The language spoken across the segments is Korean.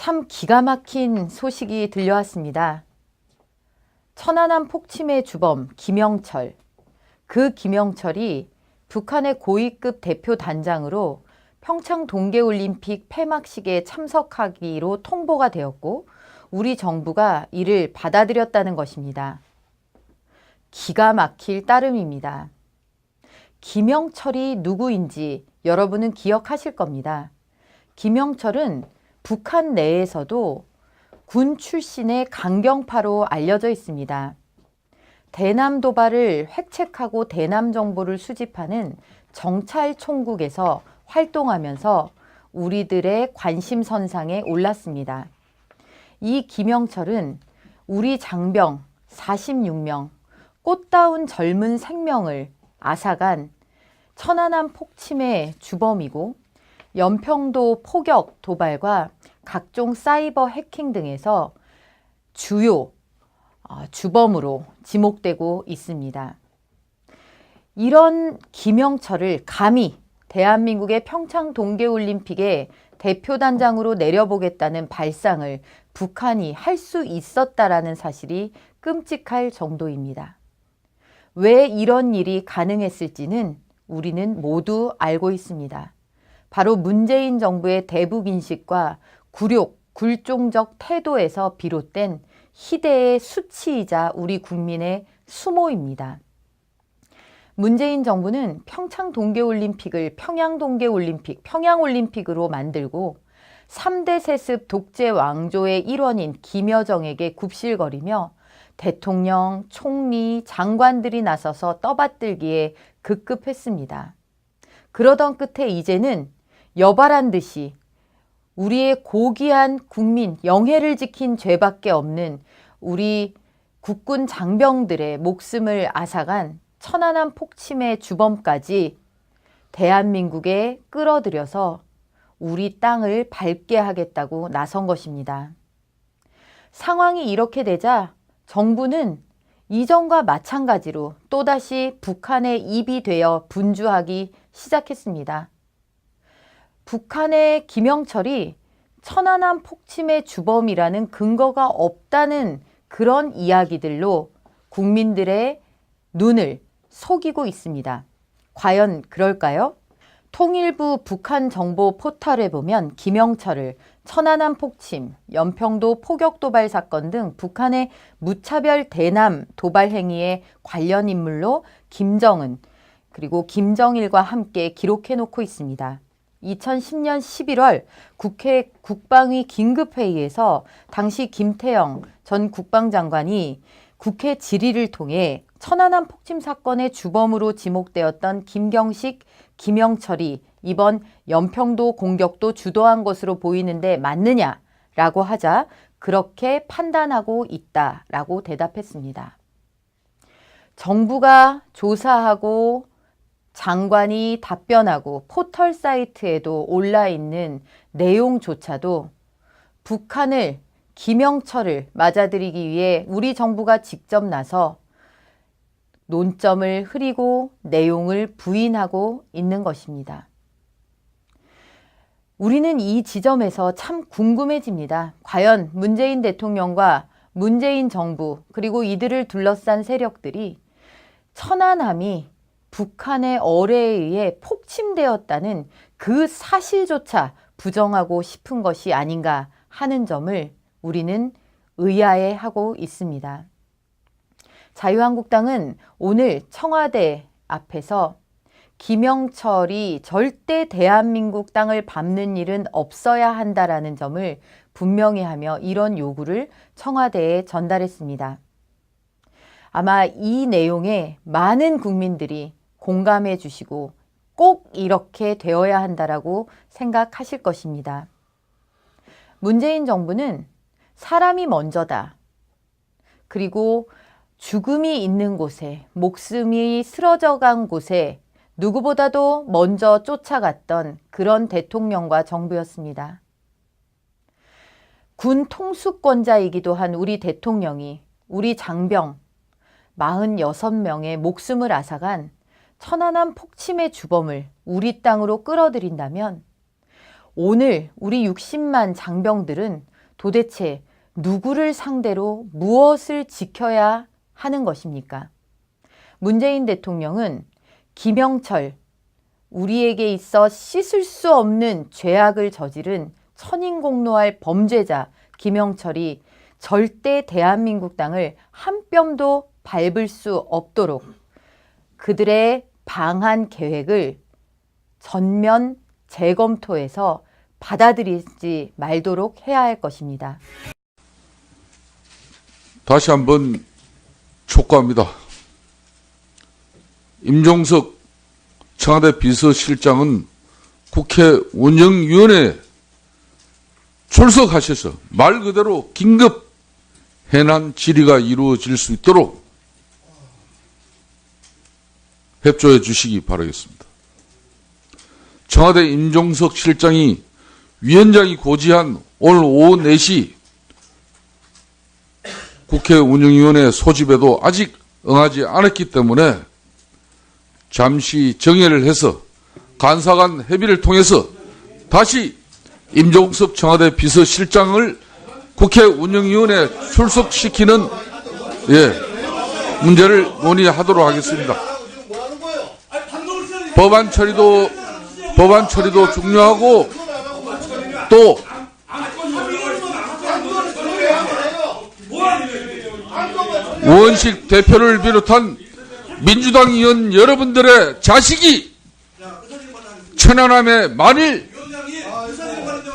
참 기가 막힌 소식이 들려왔습니다. 천안함 폭침의 주범 김영철. 그 김영철이 북한의 고위급 대표 단장으로 평창 동계올림픽 폐막식에 참석하기로 통보가 되었고 우리 정부가 이를 받아들였다는 것입니다. 기가 막힐 따름입니다. 김영철이 누구인지 여러분은 기억하실 겁니다. 김영철은 북한 내에서도 군 출신의 강경파로 알려져 있습니다. 대남 도발을 획책하고 대남 정보를 수집하는 정찰총국에서 활동하면서 우리들의 관심선상에 올랐습니다. 이 김영철은 우리 장병 46명, 꽃다운 젊은 생명을 앗아간 천안함 폭침의 주범이고 연평도 포격 도발과 각종 사이버 해킹 등에서 주요 주범으로 지목되고 있습니다. 이런 김영철을 감히 대한민국의 평창 동계올림픽에 대표단장으로 내려보겠다는 발상을 북한이 할 수 있었다라는 사실이 끔찍할 정도입니다. 왜 이런 일이 가능했을지는 우리는 모두 알고 있습니다. 바로 문재인 정부의 대북인식과 굴욕, 굴종적 태도에서 비롯된 희대의 수치이자 우리 국민의 수모입니다. 문재인 정부는 평창 동계올림픽을 평양동계올림픽, 평양올림픽으로 만들고 3대 세습 독재 왕조의 일원인 김여정에게 굽실거리며 대통령, 총리, 장관들이 나서서 떠받들기에 급급했습니다. 그러던 끝에 이제는 여발한 듯이 우리의 고귀한 국민, 영해를 지킨 죄밖에 없는 우리 국군 장병들의 목숨을 앗아간 천안함 폭침의 주범까지 대한민국에 끌어들여서 우리 땅을 밟게 하겠다고 나선 것입니다. 상황이 이렇게 되자 정부는 이전과 마찬가지로 또다시 북한의 입이 되어 분주하기 시작했습니다. 북한의 김영철이 천안함 폭침의 주범이라는 근거가 없다는 그런 이야기들로 국민들의 눈을 속이고 있습니다. 과연 그럴까요? 통일부 북한 정보 포털에 보면 김영철을 천안함 폭침, 연평도 포격 도발 사건 등 북한의 무차별 대남 도발 행위에 관련 인물로 김정은 그리고 김정일과 함께 기록해 놓고 있습니다. 2010년 11월 국회 국방위 긴급회의에서 당시 김태영 전 국방장관이 국회 질의를 통해 천안함 폭침 사건의 주범으로 지목되었던 김경식, 김영철이 이번 연평도 공격도 주도한 것으로 보이는데 맞느냐라고 하자 그렇게 판단하고 있다라고 대답했습니다. 정부가 조사하고 장관이 답변하고 포털 사이트에도 올라있는 내용조차도 북한을, 김영철을 맞아들이기 위해 우리 정부가 직접 나서 논점을 흐리고 내용을 부인하고 있는 것입니다. 우리는 이 지점에서 참 궁금해집니다. 과연 문재인 대통령과 문재인 정부 그리고 이들을 둘러싼 세력들이 천안함이 북한의 어뢰에 의해 폭침되었다는 그 사실조차 부정하고 싶은 것이 아닌가 하는 점을 우리는 의아해하고 있습니다. 자유한국당은 오늘 청와대 앞에서 김영철이 절대 대한민국 땅을 밟는 일은 없어야 한다라는 점을 분명히 하며 이런 요구를 청와대에 전달했습니다. 아마 이 내용에 많은 국민들이 공감해 주시고 꼭 이렇게 되어야 한다라고 생각하실 것입니다. 문재인 정부는 사람이 먼저다. 그리고 죽음이 있는 곳에, 목숨이 쓰러져 간 곳에 누구보다도 먼저 쫓아갔던 그런 대통령과 정부였습니다. 군 통수권자이기도 한 우리 대통령이 우리 장병 46명의 목숨을 앗아간 천안함 폭침의 주범을 우리 땅으로 끌어들인다면 오늘 우리 60만 장병들은 도대체 누구를 상대로 무엇을 지켜야 하는 것입니까? 문재인 대통령은 김영철, 우리에게 있어 씻을 수 없는 죄악을 저지른 천인공노할 범죄자 김영철이 절대 대한민국 땅을 한 뼘도 밟을 수 없도록 그들의 방한 계획을 전면 재검토해서 받아들이지 말도록 해야 할 것입니다. 다시 한번 촉구합니다. 임종석 청와대 비서실장은 국회 운영위원회에 출석하셔서 말 그대로 긴급 해난 질의가 이루어질 수 있도록 협조해 주시기 바라겠습니다. 청와대 임종석 실장이 위원장이 고지한 오늘 오후 4시 국회 운영위원회 소집에도 아직 응하지 않았기 때문에 잠시 정회를 해서 간사간 협의를 통해서 다시 임종석 청와대 비서실장을 국회 운영위원회에 출석시키는 문제를 논의하도록 하겠습니다. 법안 처리도 중요하고 또 우원식 대표를 비롯한 민주당 의원 여러분들의 자식이 천안함에 만일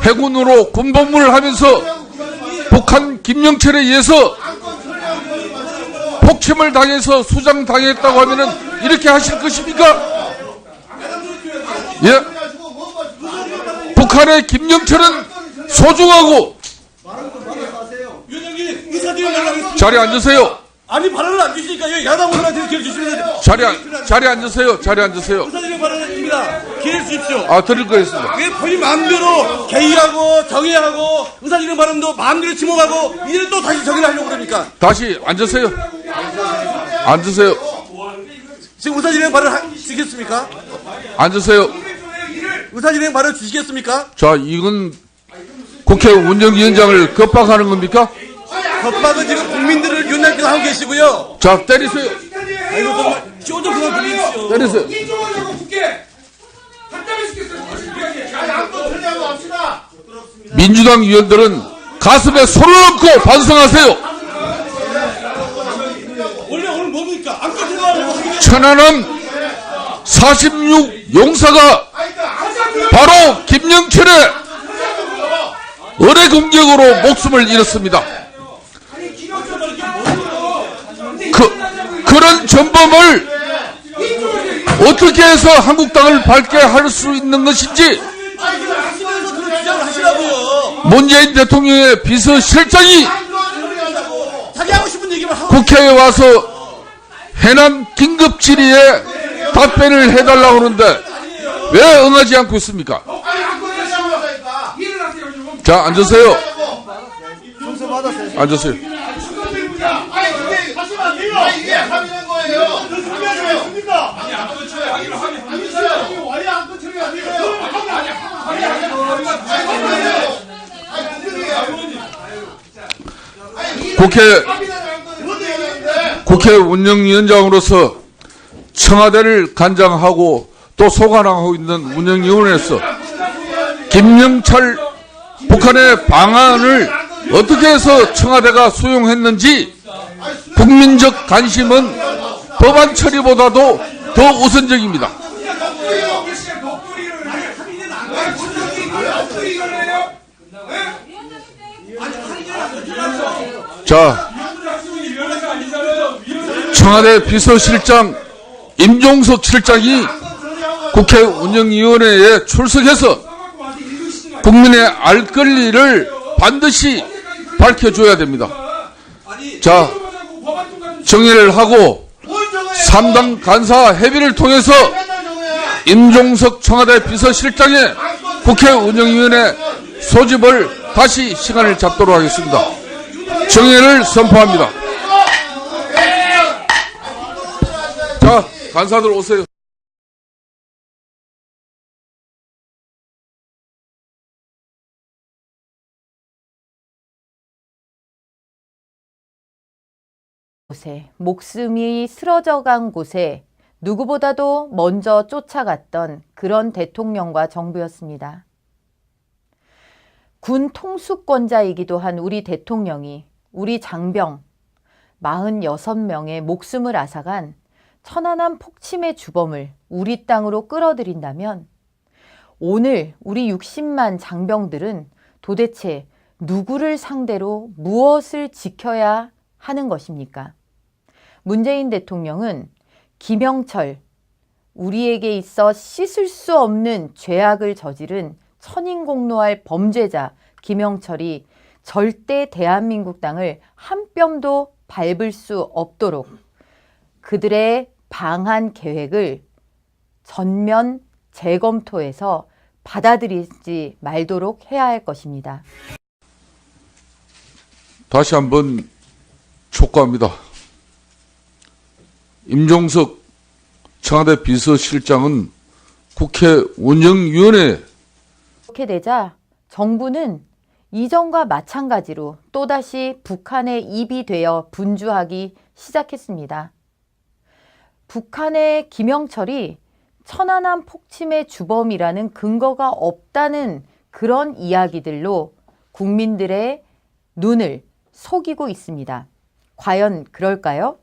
해군으로 군복무를 하면서 북한 김영철에 의해서 폭침을 당해서 수장당했다고 하면은 이렇게 하실 것입니까? 예? 북한의 김영철은 소중하고 자리에 앉으세요. 아니 발언을 안 주시니까 야당 의원한테 기회 주시면 자리에 앉으세요. 자리에 앉으세요. 의사진행 발언입니다. 기회 주십시오. 드릴 거겠습니다. 왜 본인 마음대로 개의하고 정의하고 의사진행 발언도 마음대로 침묵하고 이제는 또 다시 정의를 하려고 그럽니까? 다시 앉으세요. 앉으세요. 지금 의사진행 발언 주시겠습니까? 앉으세요. 의사진행 발언 주시겠습니까? 자, 이건 국회 운영위원장을 겁박하는 겁니까? 협박은 지금 국민들을 윤핵교도 하고 계시고요. 자, 때리세요. 아이고 정말 쇼좀 그만 부리십시오. 때리세요. 민주당 의원들은 가슴에 손을 얹고 반성하세요. 원래 오늘 뭡니까? 안건 들어가고 천안함 46 용사가 바로 김영철의 어뢰 공격으로 목숨을 잃었습니다. 그런 전범을 어떻게 해서 한국 땅을 밟게 할 수 있는 것인지 문재인 대통령의 비서실장이 자기 하고 싶은 얘기만 하고 국회에 와서 해남 긴급 질의에 답변을 해달라고 하는데 왜 응하지 않고 있습니까? 자, 앉으세요. 앉으세요. 국회 운영위원장으로서 청와대를 관장하고 또 소관하고 있는 운영위원회에서 김영철 북한의 방안을 어떻게 해서 청와대가 수용했는지 국민적 관심은 법안 처리보다도 더 우선적입니다. 자, 청와대 비서실장 임종석 실장이 국회 운영위원회에 출석해서 국민의 알 권리를 반드시 밝혀줘야 됩니다. 자, 정의를 하고 3당 간사 협의를 통해서 임종석 청와대 비서실장의 국회 운영위원회 소집을 다시 시간을 잡도록 하겠습니다. 정의를 선포합니다. 자, 간사들 오세요. 곳에, 목숨이 쓰러져 간 곳에 누구보다도 먼저 쫓아갔던 그런 대통령과 정부였습니다. 군 통수권자이기도 한 우리 대통령이 우리 장병 46명의 목숨을 앗아간 천안함 폭침의 주범을 우리 땅으로 끌어들인다면 오늘 우리 60만 장병들은 도대체 누구를 상대로 무엇을 지켜야 하는 것입니까? 문재인 대통령은 김영철, 우리에게 있어 씻을 수 없는 죄악을 저지른 천인공노할 범죄자 김영철이 절대 대한민국 땅을 한 뼘도 밟을 수 없도록 그들의 방한 계획을 전면 재검토해서 받아들이지 말도록 해야 할 것입니다. 다시 한번 촉구합니다. 임종석 청와대 비서실장은 국회 운영위원회 그렇게 되자 정부는 이전과 마찬가지로 또다시 북한의 입이 되어 분주하기 시작했습니다. 북한의 김영철이 천안함 폭침의 주범이라는 근거가 없다는 그런 이야기들로 국민들의 눈을 속이고 있습니다. 과연 그럴까요?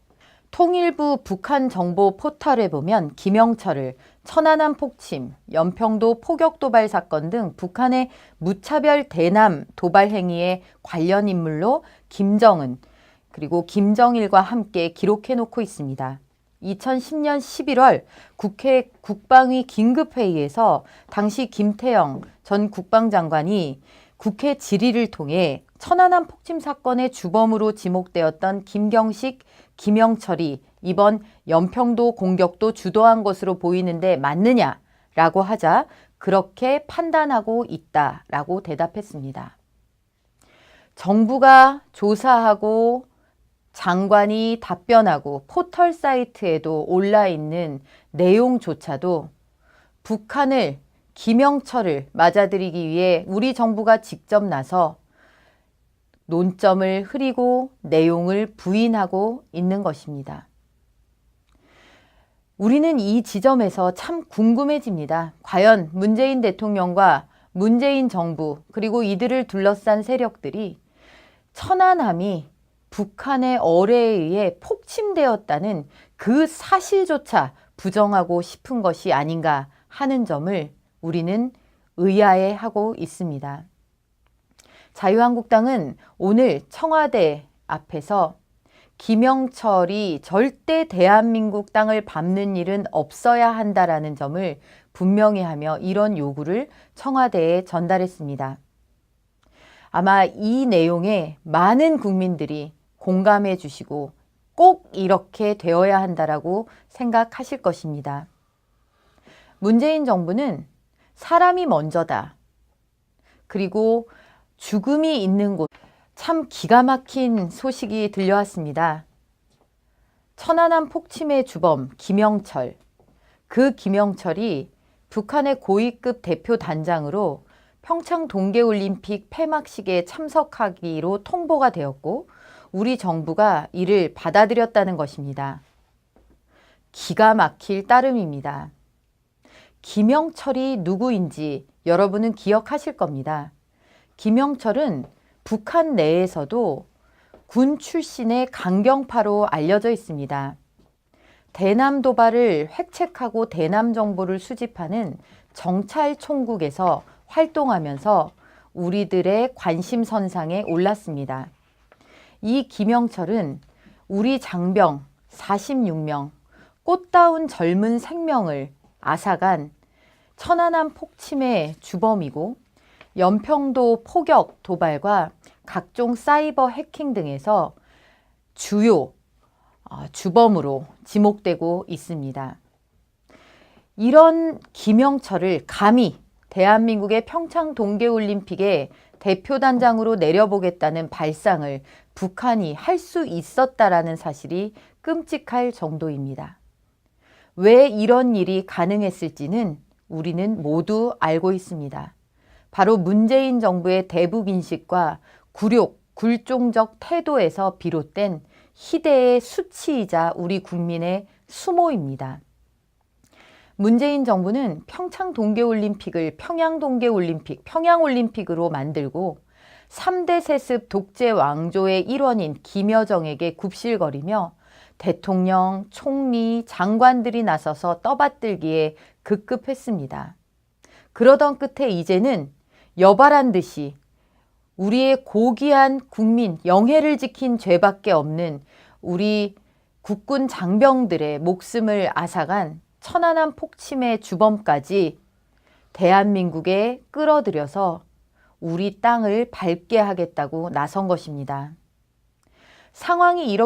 통일부 북한 정보 포털에 보면 김영철을 천안함 폭침, 연평도 포격 도발 사건 등 북한의 무차별 대남 도발 행위에 관련 인물로 김정은 그리고 김정일과 함께 기록해 놓고 있습니다. 2010년 11월 국회 국방위 긴급회의에서 당시 김태영 전 국방장관이 국회 질의를 통해 천안함 폭침 사건의 주범으로 지목되었던 김경식, 김영철이 이번 연평도 공격도 주도한 것으로 보이는데 맞느냐라고 하자 그렇게 판단하고 있다라고 대답했습니다. 정부가 조사하고 장관이 답변하고 포털 사이트에도 올라있는 내용조차도 북한을, 김영철을 맞아들이기 위해 우리 정부가 직접 나서 논점을 흐리고 내용을 부인하고 있는 것입니다. 우리는 이 지점에서 참 궁금해집니다. 과연 문재인 대통령과 문재인 정부 그리고 이들을 둘러싼 세력들이 천안함이 북한의 어뢰에 의해 폭침되었다는 그 사실조차 부정하고 싶은 것이 아닌가 하는 점을 우리는 의아해하고 있습니다. 자유한국당은 오늘 청와대 앞에서 김영철이 절대 대한민국 땅을 밟는 일은 없어야 한다라는 점을 분명히 하며 이런 요구를 청와대에 전달했습니다. 아마 이 내용에 많은 국민들이 공감해 주시고 꼭 이렇게 되어야 한다라고 생각하실 것입니다. 문재인 정부는 사람이 먼저다. 그리고 죽음이 있는 곳, 참 기가 막힌 소식이 들려왔습니다. 천안함 폭침의 주범 김영철, 그 김영철이 북한의 고위급 대표 단장으로 평창 동계올림픽 폐막식에 참석하기로 통보가 되었고 우리 정부가 이를 받아들였다는 것입니다. 기가 막힐 따름입니다. 김영철이 누구인지 여러분은 기억하실 겁니다. 김영철은 북한 내에서도 군 출신의 강경파로 알려져 있습니다. 대남 도발을 획책하고 대남 정보를 수집하는 정찰총국에서 활동하면서 우리들의 관심 선상에 올랐습니다. 이 김영철은 우리 장병 46명, 꽃다운 젊은 생명을 앗아간 천안함 폭침의 주범이고 연평도 포격 도발과 각종 사이버 해킹 등에서 주요 주범으로 지목되고 있습니다. 이런 김영철을 감히 대한민국의 평창 동계올림픽에 대표단장으로 내려보겠다는 발상을 북한이 할 수 있었다라는 사실이 끔찍할 정도입니다. 왜 이런 일이 가능했을지는 우리는 모두 알고 있습니다. 바로 문재인 정부의 대북 인식과 굴욕, 굴종적 태도에서 비롯된 희대의 수치이자 우리 국민의 수모입니다. 문재인 정부는 평창 동계올림픽을 평양올림픽으로 만들고 3대 세습 독재 왕조의 일원인 김여정에게 굽실거리며 대통령, 총리, 장관들이 나서서 떠받들기에 급급했습니다. 그러던 끝에 이제는 여발한 듯이 우리의 고귀한 국민, 영해를 지킨 죄밖에 없는 우리 국군 장병들의 목숨을 앗아간 천안함 폭침의 주범까지 대한민국에 끌어들여서 우리 땅을 밟게 하겠다고 나선 것입니다. 상황이 이렇게